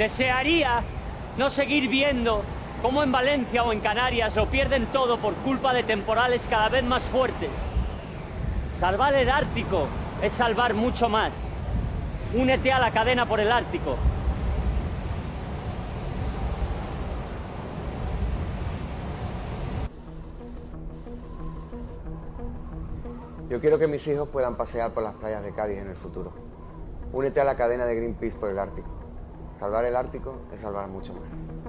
Desearía no seguir viendo cómo en Valencia o en Canarias lo pierden todo por culpa de temporales cada vez más fuertes. Salvar el Ártico es salvar mucho más. Únete a la cadena por el Ártico. Yo quiero que mis hijos puedan pasear por las playas de Cádiz en el futuro. Únete a la cadena de Greenpeace por el Ártico. Salvar el Ártico es salvar mucho más.